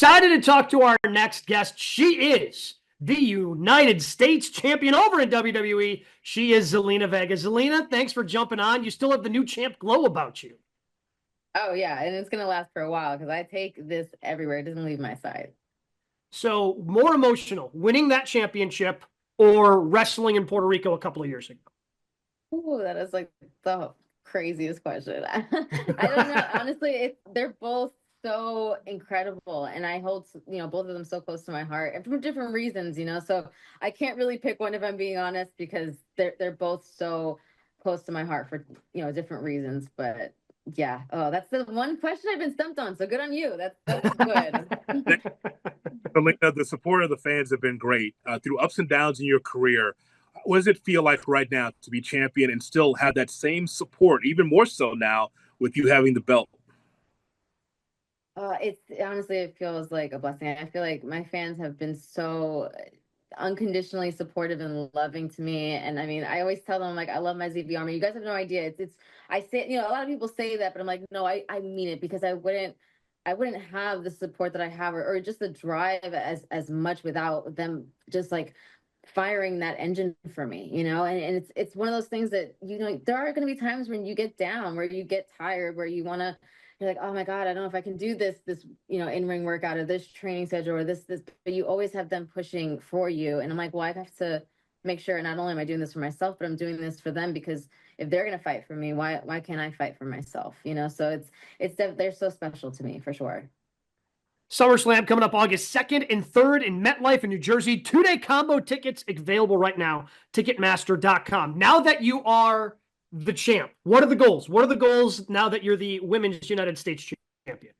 Excited to talk to our next guest. She is the United States champion over in WWE. She is Zelina Vega. Zelina, thanks for jumping on. You still have the new champ glow about you. Oh yeah, and it's gonna last for a while because I take this everywhere. It doesn't leave my side. So, more emotional, winning that championship or wrestling in Puerto Rico a couple of years ago? Ooh, that is like the craziest question. I don't know. Honestly, they're both so incredible, and I hold both of them so close to my heart, and for different reasons. So I can't really pick one if I'm being honest because they're both so close to my heart for different reasons. But yeah, oh, that's the one question I've been stumped on. So good on you. That's good. Selena, the support of the fans have been great through ups and downs in your career. What does it feel like right now to be champion and still have that same support, even more so now with you having the belt? It's honestly, it feels like a blessing. I feel like my fans have been so unconditionally supportive and loving to me. And I mean, I always tell them like, I love my ZB Army. You guys have no idea. I say, a lot of people say that, but I'm like, no, I mean it because I wouldn't have the support that I have or just the drive as much without them just like firing that engine for me, and it's one of those things that, there are going to be times when you get down, where you get tired, where you're like, oh my God, I don't know if I can do this, in-ring workout or this training schedule or this, but you always have them pushing for you. And I'm like, well, I have to make sure not only am I doing this for myself, but I'm doing this for them because if they're going to fight for me, why can't I fight for myself? So they're so special to me for sure. SummerSlam coming up August 2nd and 3rd in MetLife in New Jersey. 2-day combo tickets available right now. Ticketmaster.com. Now that you are the champ, what are the goals? What are the goals now that you're the Women's United States champion?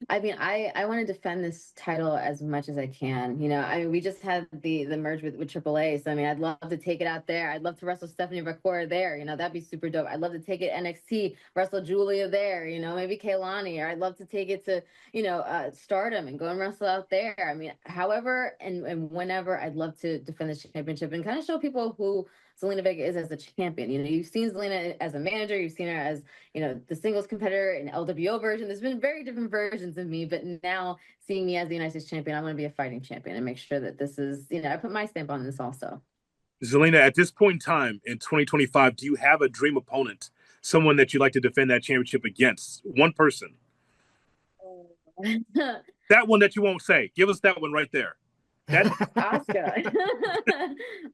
I mean, I want to defend this title as much as I can. I mean, we just had the merge with AAA, so I mean, I'd love to take it out there. I'd love to wrestle Stephanie Vacora there. That'd be super dope. I'd love to take it NXT, wrestle Julia there. Maybe Kaylani, or I'd love to take it to Stardom and go and wrestle out there. I mean, however and whenever, I'd love to defend this championship and kind of show people who Zelina Vega is as a champion. You've seen Zelina as a manager, you've seen her as, the singles competitor in LWO version. There's been very different versions of me, but now seeing me as the United States champion, I want to be a fighting champion and make sure that this is, I put my stamp on this also. Zelina, at this point in time in 2025, do you have a dream opponent, someone that you'd like to defend that championship against? One person. That one that you won't say. Give us that one right there. Asuka.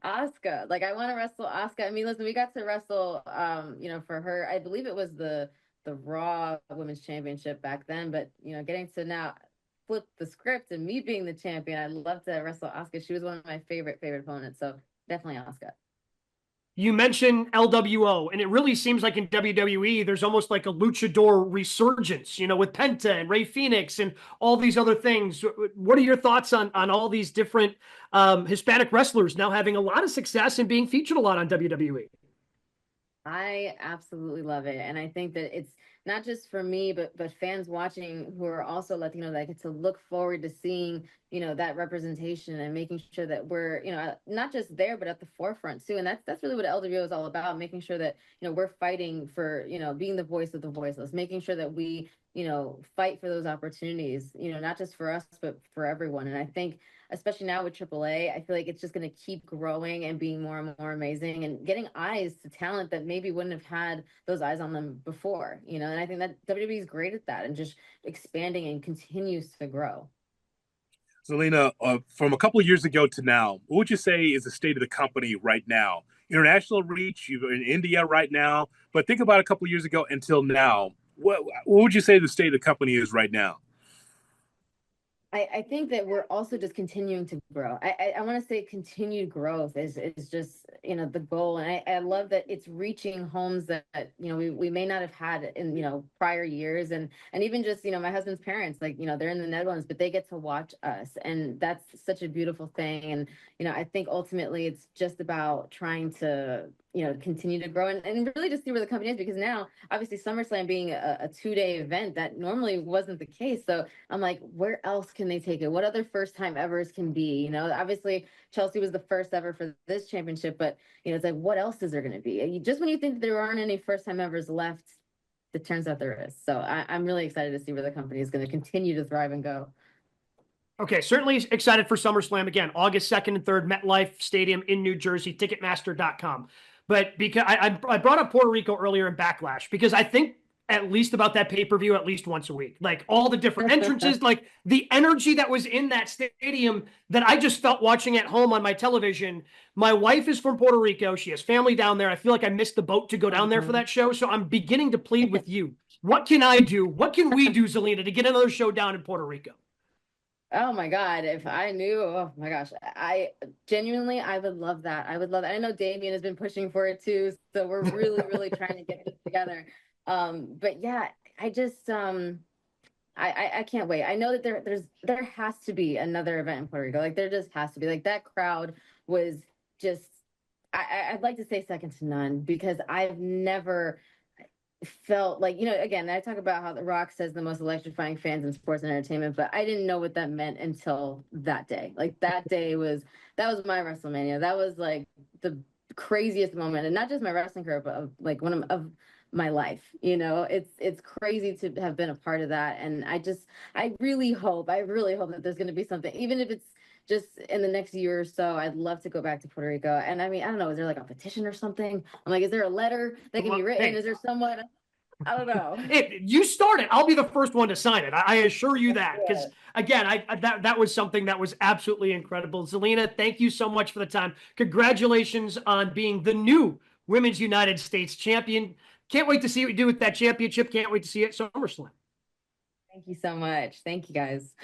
Asuka. Like, I want to wrestle Asuka. I mean, listen, we got to wrestle for her, I believe it was the Raw Women's Championship back then, but getting to now flip the script and me being the champion, I'd love to wrestle Asuka. She was one of my favorite opponents, so definitely Asuka. You mentioned LWO, and it really seems like in WWE, there's almost like a luchador resurgence, with Penta and Rey Fenix and all these other things. What are your thoughts on all these different Hispanic wrestlers now having a lot of success and being featured a lot on WWE? I absolutely love it. And I think that it's not just for me, but fans watching who are also Latino that get to look forward to seeing, that representation and making sure that we're, not just there, but at the forefront too. And that's really what LWO is all about, making sure that, we're fighting for, being the voice of the voiceless, making sure that we, fight for those opportunities, not just for us, but for everyone. And I think, especially now with AAA, I feel like it's just going to keep growing and being more and more amazing and getting eyes to talent that maybe wouldn't have had those eyes on them before, and I think that WWE is great at that and just expanding and continues to grow. Zelina, from a couple of years ago to now, what would you say is the state of the company right now? International reach, you're in India right now, but think about a couple of years ago until now. What would you say the state of the company is right now? I think that we're also just continuing to grow. I want to say continued growth is just, the goal. And I love that it's reaching homes that, we may not have had in, prior years. And even just, my husband's parents, like, they're in the Netherlands, but they get to watch us. And that's such a beautiful thing. And, I think ultimately it's just about trying to, continue to grow and really just see where the company is, because now obviously SummerSlam being a 2-day event, that normally wasn't the case. So I'm like, where else can they take it? What other first time evers can be? Obviously Chelsea was the first ever for this championship, but it's like, what else is there going to be? Just when you think there aren't any first time evers left, it turns out there is. So I'm really excited to see where the company is going to continue to thrive and go. Okay, certainly excited for SummerSlam again, August 2nd and 3rd, MetLife Stadium in New Jersey, Ticketmaster.com. But because I brought up Puerto Rico earlier in Backlash because I think at least about that pay-per-view at least once a week. Like all the different entrances, like the energy that was in that stadium that I just felt watching at home on my television. My wife is from Puerto Rico. She has family down there. I feel like I missed the boat to go down there for that show. So I'm beginning to plead with you. What can I do? What can we do, Zelina, to get another show down in Puerto Rico? Oh my God, if I knew, oh my gosh, I genuinely, I would love that. I would love that. I know Damien has been pushing for it too. So we're really, really trying to get this together. But yeah, I just, I can't wait. I know that there has to be another event in Puerto Rico. Like there just has to be. Like that crowd was just, I'd like to say second to none because I've never felt like, again, I talk about how The Rock says the most electrifying fans in sports and entertainment, but I didn't know what that meant until that day. Like that day that was my WrestleMania. That was like the craziest moment, and not just my wrestling career, but like one of my life. It's crazy to have been a part of that, and I really hope that there's going to be something, even if it's just in the next year or so. I'd love to go back to Puerto Rico. And I mean, I don't know, is there like a petition or something? I'm like, is there a letter that can be written? Is there someone? I don't know. If you start it, I'll be the first one to sign it. I assure you that. Because again, that was something that was absolutely incredible. Zelina, thank you so much for the time. Congratulations on being the new Women's United States champion. Can't wait to see what you do with that championship. Can't wait to see it at SummerSlam. Thank you so much. Thank you guys.